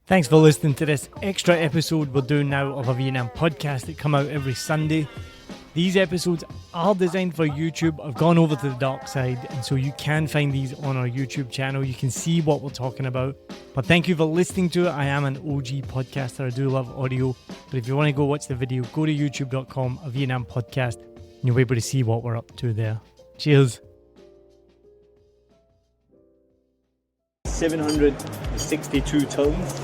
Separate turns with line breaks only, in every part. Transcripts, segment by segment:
Thanks for listening to this extra episode we're doing now of a Vietnam podcast that come out every Sunday. These episodes are designed for YouTube. I've gone over to the dark side, and so you can find these on our YouTube channel. You can see what we're talking about. But thank you for listening to it. I am an OG podcaster. I do love audio. But if you want to go watch the video, go to youtube.com, a Vietnam podcast, and you'll be able to see what we're up to there. Cheers. 762 tons.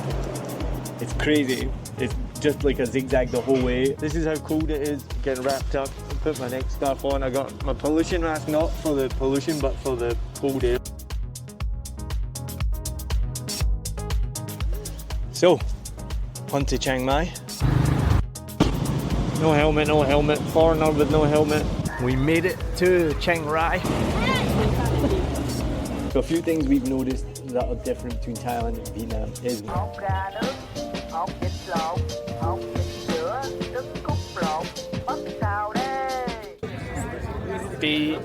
It's crazy. It's just like a zigzag the whole way. This is how cold it is. Getting wrapped up. Put my neck scarf on. I got my pollution mask, not for the pollution but for the cold air. So, on to Chiang Mai. No helmet. Foreigner with no helmet. We made it to Chiang Rai. So a few things we've noticed that are different between Thailand and Vietnam is Day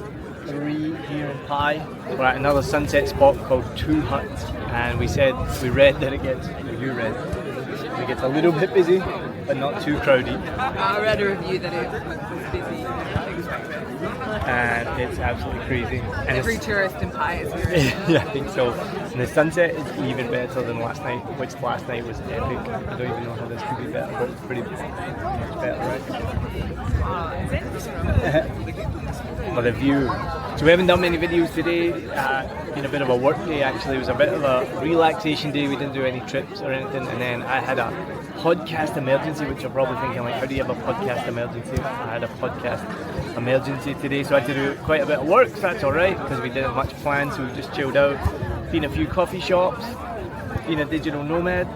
3 here in Pai. We're at another sunset spot called Two Huts, and we read that it gets a little bit busy, but not too crowded.
I read a review that it was busy.
And it's absolutely crazy. And
every tourist in Pai is here.
Yeah, I think so. And the sunset is even better than last night, which last night was epic. I don't even know how this could be better, but it's pretty much better, right? For the view. So we haven't done many videos today. Been a bit of a work day actually. It was a bit of a relaxation day. We didn't do any trips or anything. And then I had a podcast emergency, which you're probably thinking, like, how do you have a podcast emergency? I had a podcast emergency today, so I had to do quite a bit of work. So that's alright, because we didn't have much planned, so we just chilled out. Been a few coffee shops, been a digital nomad,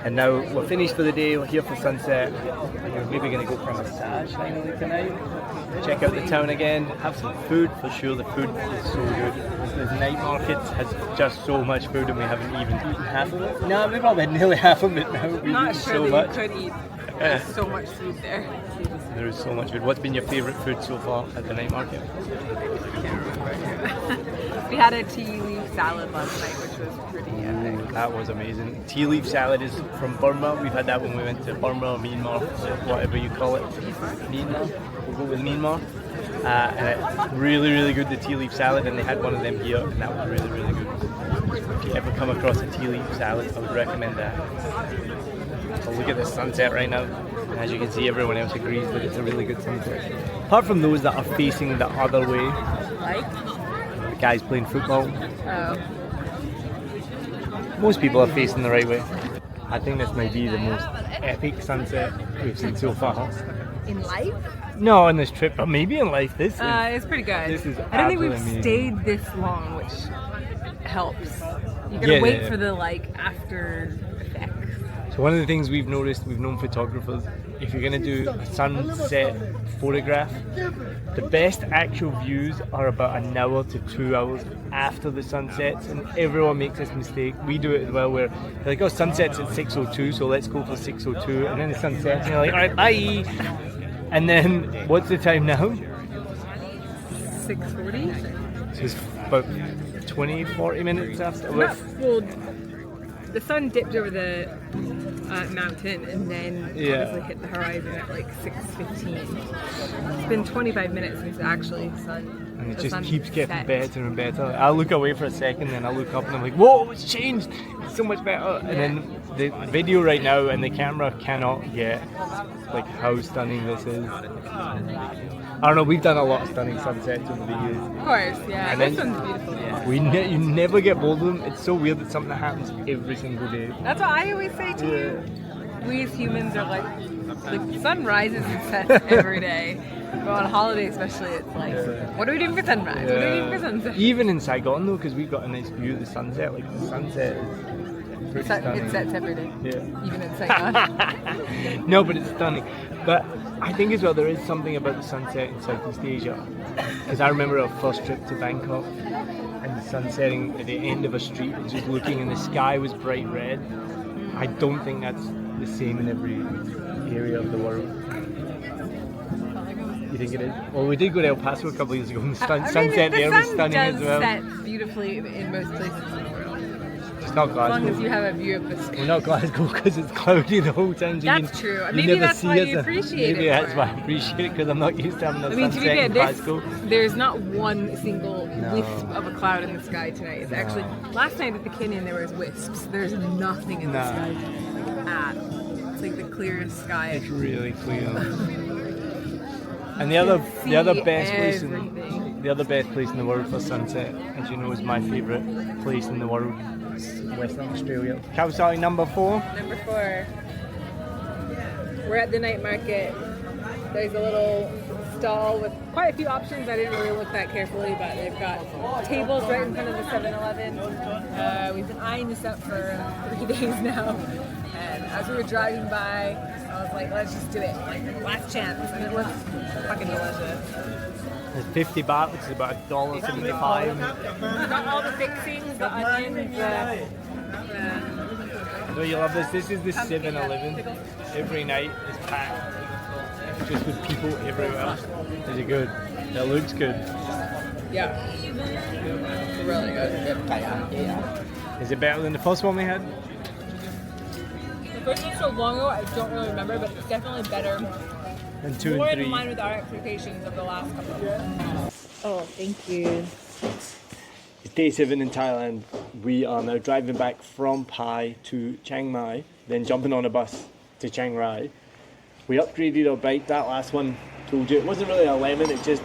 and now we're finished for the day. We're here for sunset. We're maybe going to go for a massage finally tonight. Check out the town again, have some food for sure. The food is so good. The night market has just so much food, and we haven't even eaten half of it. No, we've probably had nearly half of it now.
I'm not sure that you could eat. There's so much food there.
There is so much food. What's been your favourite food so far at the night market?
I can't remember. We had a tea leaf salad last night, which was pretty epic.
That was amazing. Tea leaf salad is from Burma. We've had that when we went to Burma or Myanmar, whatever you call it. Myanmar? We'll go with Myanmar. And it's really, really good, the tea leaf salad, and they had one of them here, and that was really, really good. If you ever come across a tea leaf salad, I would recommend that. So look at the sunset right now. And as you can see, everyone else agrees that it's a really good sunset. Apart from those that are facing the other way.
Like?
The guys playing football.
Oh.
Most people are facing the right way. I think this might be the most epic sunset we've seen so far.
In life?
No, on this trip, but maybe in life.
It's pretty good.
This is
I don't think we've
amazing.
stayed this long, which helps. You gotta wait for the after effects.
So one of the things we've noticed, we've known photographers, if you're going to do a sunset photograph, the best actual views are about an hour to 2 hours after the sun sets, and everyone makes this mistake. We do it as well, where they're like, oh, sunset's at 6:02, so let's go for 6:02, and then the sun sets, and you're like, alright, bye! And then, what's the time now?
6:40?
So it's about 20-40 minutes after.
Well, the sun dipped over the mountain and then obviously hit the horizon at 6:15. It's been 25 minutes since actually
and it just keeps getting better and better. I look away for a second, then I look up and I'm like, whoa, it's changed! It's so much better. And then the video right now and the camera cannot get how stunning this is. I don't know, we've done a lot of stunning sunsets over the years.
Of course, yeah. And this one's beautiful. Yeah.
You never get bored of them. It's so weird that something that happens every single day.
That's what I always say to you. We as humans are the sun rises and sets every day. But on holiday especially, it's what are we doing for sunrise? What are we doing for sunset?
Even in Saigon though, because we've got a nice view of the sunset. The sunset is pretty stunning.
It sets every day.
Yeah.
Even in Saigon.
No, but it's stunning. But I think as well there is something about the sunset in Southeast Asia, because I remember our first trip to Bangkok and the sun setting at the end of a street and just looking and the sky was bright red. I don't think that's the same in every area of the world. You think it is? Well, we did go to El Paso a couple of years ago and the sunset there was stunning as well.
The sun does set beautifully in most places in the world.
not
As long
Glasgow.
as you have a view of the sky.
We're not Glasgow because it's cloudy the whole time. So
That's true.
you
Maybe
never
that's
see
why
us.
you appreciate
Maybe
it
that's
more.
why I appreciate it because I'm not used to having the
I mean, to be
sunset
fair,
in Glasgow.
there's not one single wisp of a cloud in the sky tonight. It's actually, last night at the canyon there was wisps. There's nothing in the
No.
sky like at all. It's like the clearest sky.
It's really clear. And the other best place
everything.
the other best place in the world for sunset, as you know, is my favourite place in the world. It's Western Australia. Khao Sai number 4.
Number 4. We're at the night market. There's a little stall with quite a few options. I didn't really look that carefully, but they've got tables right in front of the 7-Eleven. We've been eyeing this up for 3 days now. And as we were driving by, I was like, let's just do it. Like, last chance. And it looks fucking delicious.
It's 50 baht, which is about $1.75.
Got all the fixings, the onions,
No, you love this. This is the 7-Eleven. Every night is packed. Just with people everywhere. Is it good? It looks good.
yeah. It's really good. Yeah.
Is it better than the first one we had?
The first one's so long ago, I don't really remember, but it's definitely better.
And 2
More
and
in
3.
line with our expectations of the last couple. Oh, thank you.
It's day 7 in Thailand. We are now driving back from Pai to Chiang Mai, then jumping on a bus to Chiang Rai. We upgraded our bike. That last one, told you, it wasn't really a lemon, it just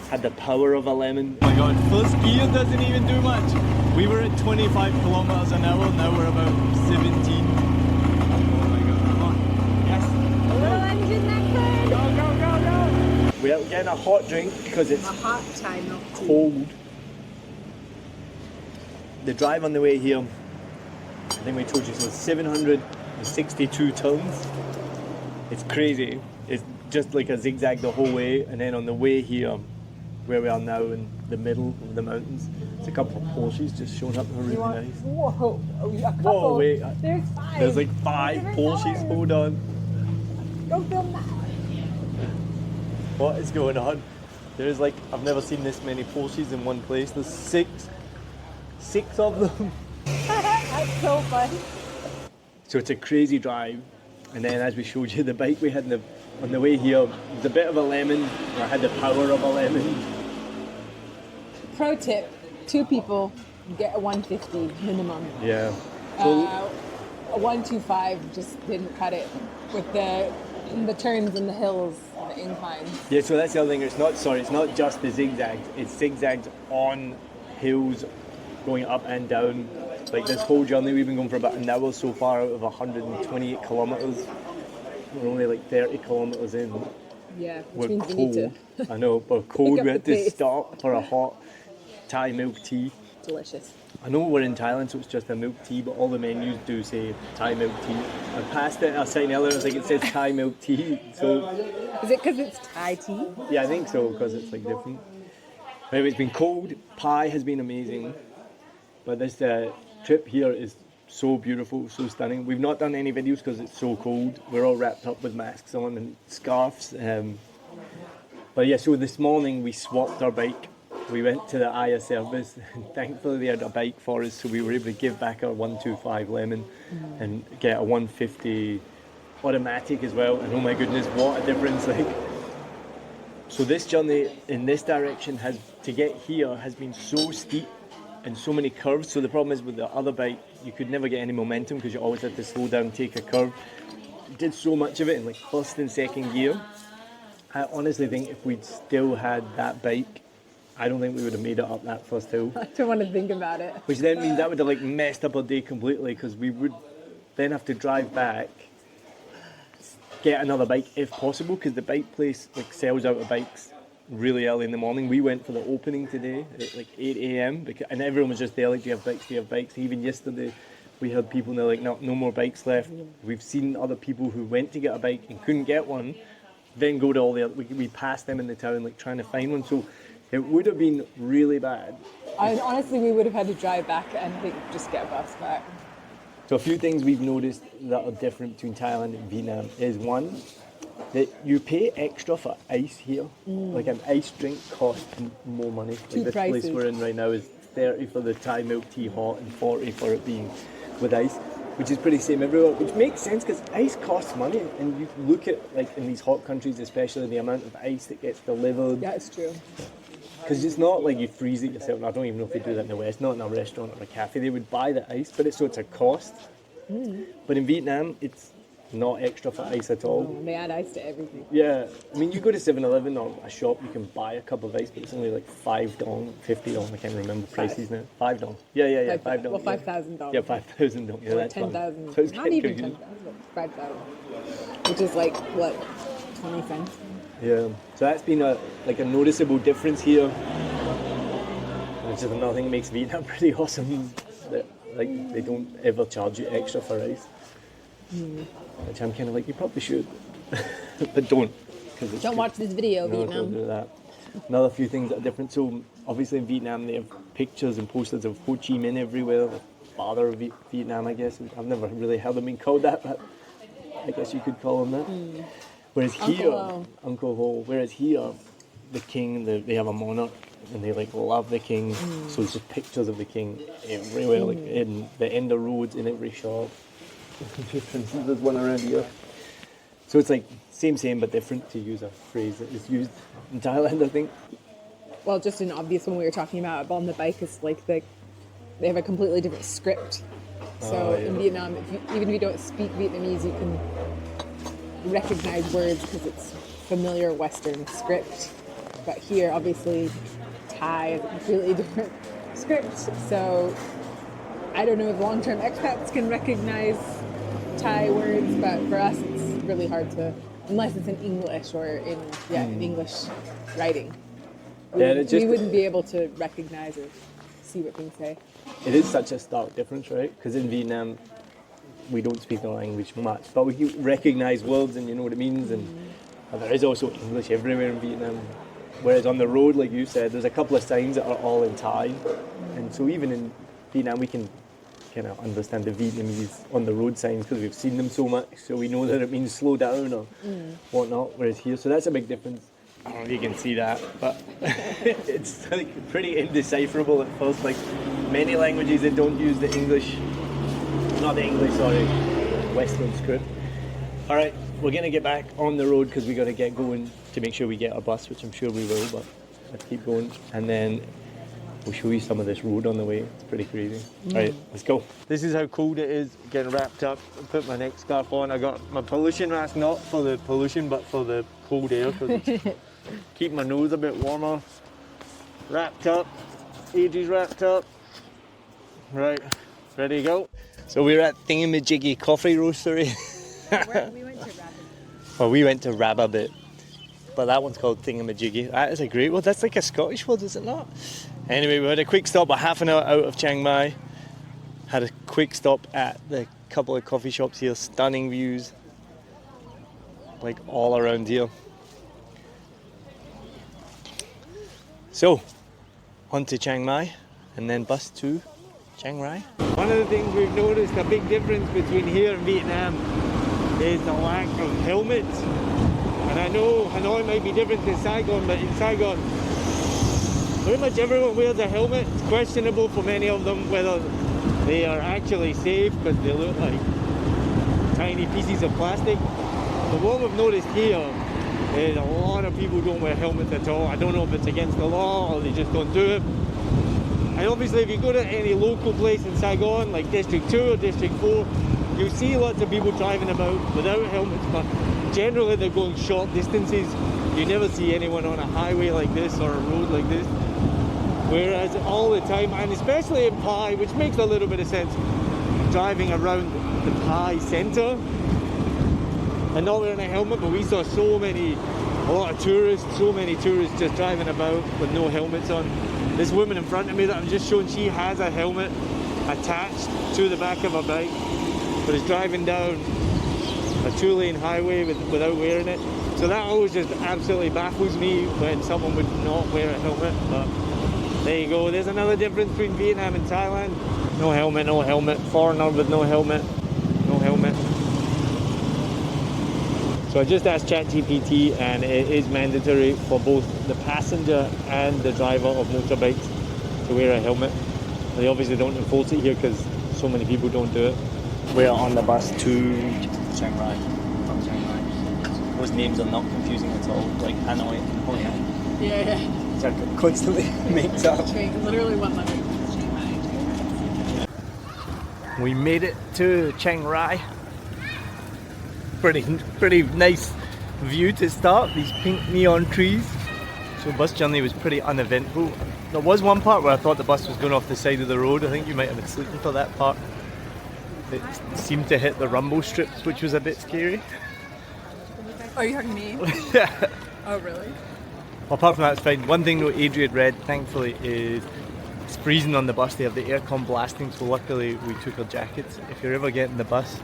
had the power of a lemon. Oh my god, first gear doesn't even do much. We were at 25 kilometers an hour, now we're about 17. Oh my god, come on. Yes. Go, go, go, go. We're getting a hot drink because it's
A hot Thai milk tea.
cold. The drive on the way here, I think we told you, so it's 762 tons. It's crazy. It's just like a zigzag the whole way, and then on the way here, where we are now in the middle of the mountains, there's a couple of Porsches just showing up. They're really nice.
Whoa, a couple.
Whoa, wait.
There's 5.
There's like 5
Different
Porsches.
colors.
Hold on.
Go film that.
What is going on? There's like, I've never seen this many Porsches in one place. There's 6 of them.
That's so fun.
So it's a crazy drive. And then as we showed you, the bike we had on the way here was a bit of a lemon. I had the power of a lemon.
Pro tip: 2 people get a 150 minimum.
Yeah. So
A 125 just didn't cut it with the turns and the hills, and the inclines.
yeah, so that's the other thing. It's not just the zigzags. It's zigzags on hills, going up and down. Like this whole journey, we've been going for about an hour so far out of 128 kilometers. We're only like 30 kilometers in.
Yeah,
We're
which means we need
cold.
to.
I know, we're cold.
up
We had
the
to
pace.
stop for a hot Thai milk tea.
Delicious.
I know we're in Thailand, so it's just a milk tea, but all the menus do say Thai milk tea. I passed it, I was saying earlier, I was like, it says Thai milk tea. So,
Is it because it's Thai tea?
yeah, I think so, because it's like different. Anyway, it's been cold. Pai has been amazing. But this trip here is so beautiful, so stunning. We've not done any videos because it's so cold. We're all wrapped up with masks on and scarves. But yeah, so this morning we swapped our bike. We went to the Aya service, and thankfully they had a bike for us, so we were able to give back our 125 lemon and get a 150 automatic as well. And oh my goodness, what a difference! Like, so this journey in this direction to get here has been so steep and so many curves. So the problem is with the other bike, you could never get any momentum because you always had to slow down, take a curve. Did so much of it in like first and second gear. I honestly think if we'd still had that bike, I don't think we would have made it up that first hill.
I don't want to think about it.
Which then means that would have like messed up our day completely because we would then have to drive back, get another bike if possible, because the bike place like sells out of bikes really early in the morning. We went for the opening today at like 8 a.m. and everyone was just there like, do you have bikes, do you have bikes? Even yesterday we had people and they're like, no more bikes left. We've seen other people who went to get a bike and couldn't get one, then go to all the other, we passed them in the town like trying to find one. So it would have been really bad.
Honestly, we would have had to drive back and I think just get a bus back.
So a few things we've noticed that are different between Thailand and Vietnam is one, that you pay extra for ice here. Like an ice drink costs more money. Like
Two
this
prices.
place we're in right now is 30 for the Thai milk tea hot and 40 for it being with ice, which is pretty same everywhere, which makes sense because ice costs money, and you look at like in these hot countries especially the amount of ice that gets delivered.
Yeah, it's true.
Because it's not like you freeze it yourself. I don't even know if they do that in the West, not in a restaurant or a cafe. They would buy the ice, but it's a cost. But in Vietnam, it's not extra for ice at all.
They add ice to everything.
Yeah, I mean, you go to 7-Eleven or a shop, you can buy a cup of ice, but it's only like $5, $50. I can't remember prices now. $5. Yeah, $5.
Well, $5,000.
Yeah, $5,000. Yeah, that's fun.
10,000.
So it's
Not
getting
even
confusing.
10,000. 5,000. Which is like what, 20 cents?
Yeah, so that's been a noticeable difference here, which is another thing that makes Vietnam pretty awesome. That like they don't ever charge you extra for ice, which I'm kind of like, you probably should, but don't.
Don't watch this video,
No,
Vietnam.
don't do that. Another few things that are different. So obviously in Vietnam they have pictures and posters of Ho Chi Minh everywhere, the father of Vietnam, I guess. I've never really heard him being called that, but I guess you could call him that. Whereas here, Uncle Ho. Whereas here, the king, they have a monarch, and they like love the king. So it's just pictures of the king everywhere, like in the end of roads, in every shop. There's one around here. So it's like same but different, to use a phrase that is used in Thailand, I think.
Well, just an obvious one we were talking about on the bike is like they have a completely different script. So in Vietnam, even if you don't speak Vietnamese, you can recognize words because it's familiar Western script. But here, obviously, Thai is a completely different script. So I don't know if long-term expats can recognize Thai words, but for us, it's really hard to, unless it's in English or in English writing. We wouldn't be able to recognize or see what things say.
It is such a stark difference, right? Because in Vietnam, we don't speak the language much, but we recognize words and you know what it means. And there is also English everywhere in Vietnam. Whereas on the road, like you said, there's a couple of signs that are all in Thai. And so even in Vietnam, we can kind of understand the Vietnamese on the road signs because we've seen them so much. So we know that it means slow down or whatnot. Whereas here, so that's a big difference. I don't know if you can see that, but it's like pretty indecipherable at first. Like many languages that don't use the English, not the English, sorry, Western script. All right, we're gonna get back on the road because we got to get going to make sure we get our bus, which I'm sure we will, but let's keep going. And then we'll show you some of this road on the way. It's pretty crazy. All right, let's go. This is how cold it is getting wrapped up. I put my neck scarf on. I got my pollution mask, not for the pollution, but for the cold air, because keep my nose a bit warmer. Wrapped up. Adrie's wrapped up. Right, ready to go. So we're at Thingamajiggy Coffee Roastery.
We went to Rabbit.
Well, we went to Rabbit, but that one's called Thingamajiggy. That is a great word. That's like a Scottish word, is it not? Anyway, we had a quick stop, a half an hour out of Chiang Mai. Had a quick stop at the couple of coffee shops here. Stunning views, like all around here. So, on to Chiang Mai, and then bus to Chiang Rai. One of the things we've noticed, a big difference between here and Vietnam, is the lack of helmets. And I know Hanoi might be different than Saigon, but in Saigon, pretty much everyone wears a helmet. It's questionable for many of them whether they are actually safe because they look like tiny pieces of plastic. But what we've noticed here is a lot of people don't wear helmets at all. I don't know if it's against the law or they just don't do it. And obviously if you go to any local place in Saigon, like District 2 or District 4, you see lots of people driving about without helmets, but generally they're going short distances. You never see anyone on a highway like this or a road like this. Whereas all the time, and especially in Pai, which makes a little bit of sense, driving around the Pai centre and not wearing a helmet, but we saw a lot of tourists, so many tourists just driving about with no helmets on. This woman in front of me that I'm just showing, she has a helmet attached to the back of her bike, but is driving down a 2-lane highway without wearing it. So that always just absolutely baffles me when someone would not wear a helmet. But there you go, there's another difference between Vietnam and Thailand. No helmet, no helmet. Foreigner with no helmet, no helmet. So I just asked ChatGPT, and it is mandatory for both the passenger and the driver of motorbikes to wear a helmet. They obviously don't enforce it here because so many people don't do it. We're on the bus to Chiang Rai, from Chiang Rai. Those names are not confusing at all, like Hanoi and Hoi An.
Yeah.
Which are constantly mixed up.
Literally one letter.
We made it to Chiang Rai. Pretty nice view to start, these pink neon trees. So the bus journey was pretty uneventful. There was one part where I thought the bus was going off the side of the road. I think you might have been sleeping for that part. It seemed to hit the rumble strips, which was a bit scary.
Oh, are you talking to me?
Yeah.
Oh, really?
Well, apart from that, it's fine. One thing though Adrie had read, thankfully, is it's freezing on the bus. They have the aircon blasting, so luckily we took our jackets. If you're ever getting the bus,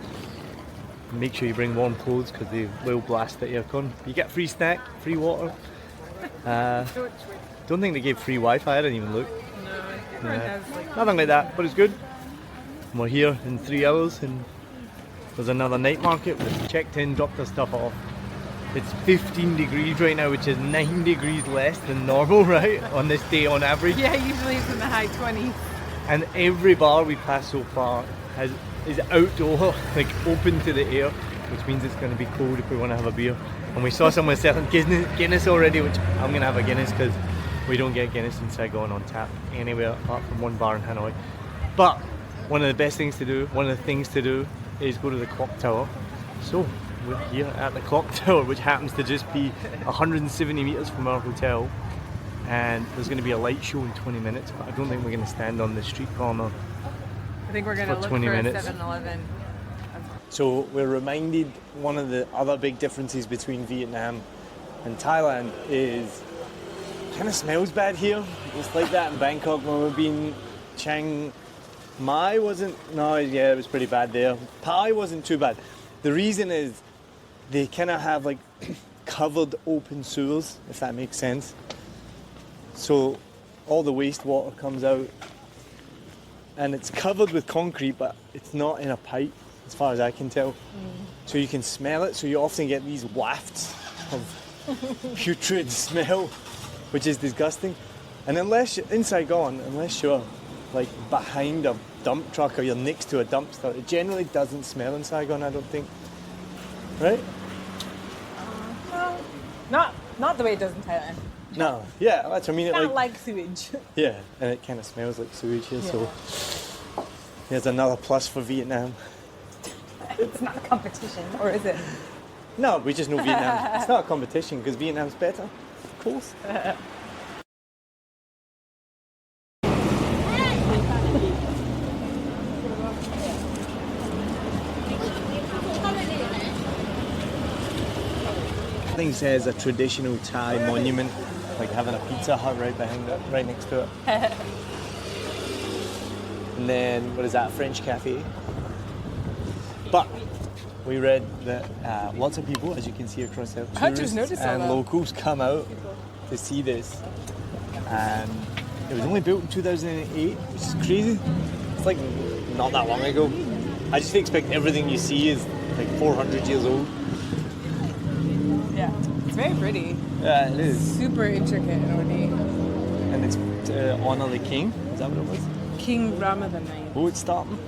make sure you bring warm clothes because they will blast the aircon. You get free snack, free water. Don't think they gave free Wi-Fi. I didn't even look.
No, has like
nothing like that, but it's good. And we're here in 3 hours, and there's another night market. We've checked in, dropped our stuff off. It's 15 degrees right now, which is 9 degrees less than normal, right? On this day on average.
Yeah, usually it's in the high 20s.
And every bar we passed so far is outdoor, like open to the air, which means it's going to be cold if we want to have a beer. And we saw someone selling Guinness already, which I'm going to have a Guinness because we don't get Guinness in Saigon on tap anywhere apart from one bar in Hanoi. But one of the best things to do, one of the things to do is go to the clock tower. So we're here at the clock tower, which happens to just be 170 meters from our hotel. And there's going to be a light show in 20 minutes, but I don't think we're going to stand on the street corner.
I think we're going to look
20
for
minutes.
a 7-Eleven.
So we're reminded one of the other big differences between Vietnam and Thailand is it kind of smells bad here. It's like that in Bangkok when we've been. Chiang Mai wasn't, no, yeah, it was pretty bad there. Pai wasn't too bad. The reason is they kind of have like covered open sewers, if that makes sense. So all the wastewater comes out and it's covered with concrete, but it's not in a pipe as far as I can tell. So you can smell it, so you often get these wafts of putrid smell, which is disgusting. And unless you're in Saigon, unless you're like behind a dump truck or you're next to a dumpster, it generally doesn't smell in Saigon, I don't think. Right?
No, not the way it does in Thailand.
No, yeah, that's what I mean.
Not like sewage.
Yeah, and it kind of smells like sewage here, so here's another plus for Vietnam.
It's not a competition, or is it?
No, we just know Vietnam. It's not a competition because Vietnam's better, of course. Thing says a traditional Thai monument, like having a Pizza Hut right behind it, right next to it. And then what is that? French cafe. But we read that lots of people, as you can see across there, tourists and locals come out to see this. And it was only built in 2008, which is crazy. It's like not that long ago. I just expect everything you see is like 400 years old.
Yeah, it's very pretty.
Yeah, it is.
Super intricate and ornate.
And it's to honour the king. Is that what it was?
King Rama the Ninth.
Oh, it's starting.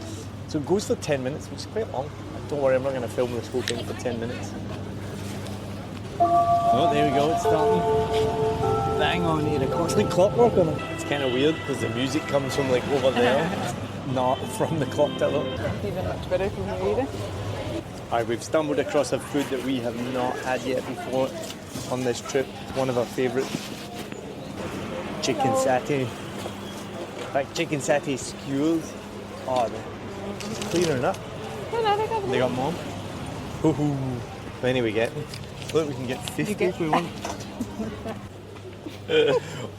So it goes for 10 minutes, which is quite long. Don't worry, I'm not going to film this whole thing for 10 minutes. Oh, there we go, it's starting. Bang on 8 o'clock. It's like clockwork on it. It's kind of weird because the music comes from like over there, not from the clock tower.
Even much better from here either.
Alright, we've stumbled across a food that we have not had yet before on this trip. One of our favourites. Chicken satay. In fact, chicken satay skewers. Oh, they're cleaner enough. They got more. How many we get? Look, we can get 50 if we want.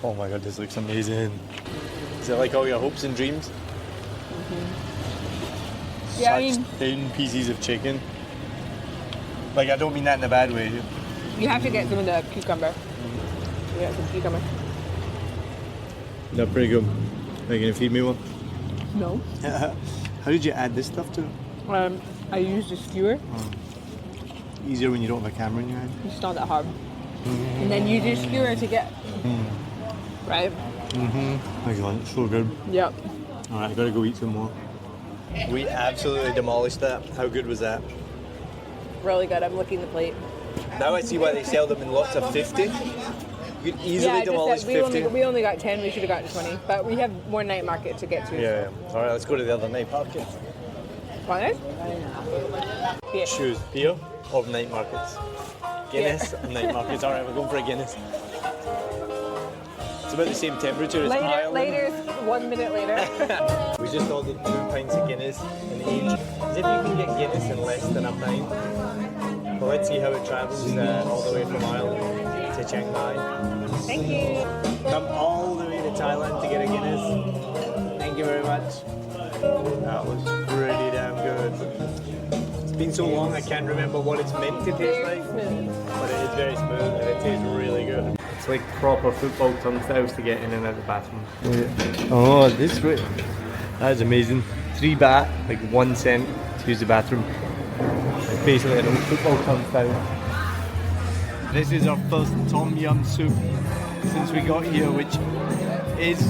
Oh my god, this looks amazing. Is it like all your hopes and dreams? Mm-hmm. Yeah, such thin pieces of chicken. Like, I don't mean that in a bad way.
You have to get some of the cucumber. Mm-hmm. Yeah, some cucumber.
They're pretty good. Are you going to feed me one?
No.
How did you add this stuff to it?
I used a skewer.
Oh. Easier when you don't have a camera in your hand.
It's not that hard. And then use your skewer to get. Right?
Mm-hmm. Excellent. So good.
Yep.
Alright, I gotta go eat some more.
We absolutely demolished that. How good was that?
Really good. I'm licking the plate.
Now I see why they sell them in lots of 50. You could easily demolish 50.
We only got 10. We should have gotten 20. But we have more night market to get to.
Yeah. All right, let's go to the other night market.
Want it? Yeah.
Choose beer or night markets. Guinness or night markets. All right, we're going for a Guinness. It's about the same temperature as Ireland.
Later, 1 minute later.
We just ordered 2 pints of Guinness in each. As if you can get Guinness in less than a pint. But let's see how it travels all the way from Ireland to Chiang Mai.
Thank you.
Come all the way to Thailand to get a Guinness. Thank you very much. That was pretty damn good. It's been so long I can't remember what it's meant to taste like. But it is very smooth and it tastes really good.
It's like proper football term styles to get in and out of the bathroom.
Oh, this way.
That is amazing. 3 baht, like 1 cent to use the bathroom. It's basically an old football term style. This is our first tom yum soup since we got here, which is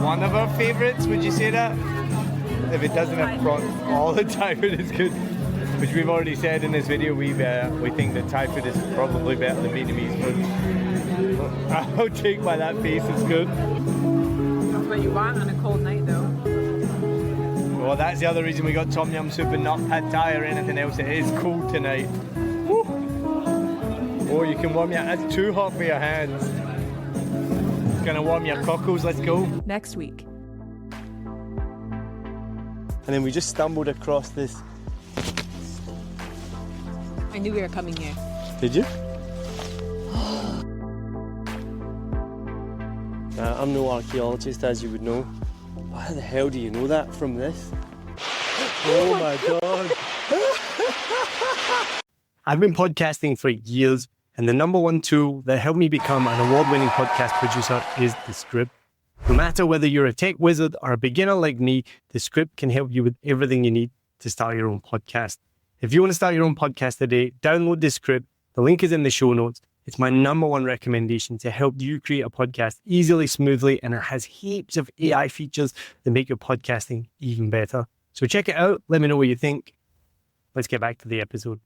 one of our favourites. Would you say that? If it doesn't have prawns all the time, it is good. Which we've already said in this video, we think that Thai food is probably better than Vietnamese food. I'll take by that face, it's good.
That's what you want on a cold night, though.
Well, that's the other reason we got tom yum soup and not pad thai or anything else. It is cold tonight. Woo. Oh, you can warm your... That's too hot for your hands. It's gonna warm your cockles. Let's go.
Next week.
And then we just stumbled across this.
I knew we were coming here.
Did you? I'm no archaeologist, as you would know. How the hell do you know that from this? Oh my god. I've been podcasting for years, and the number one tool that helped me become an award-winning podcast producer is the script. No matter whether you're a tech wizard or a beginner like me, the script can help you with everything you need to start your own podcast. If you want to start your own podcast today, download the script. The link is in the show notes. It's my number one recommendation to help you create a podcast easily, smoothly, and it has heaps of AI features that make your podcasting even better. So check it out. Let me know what you think. Let's get back to the episode.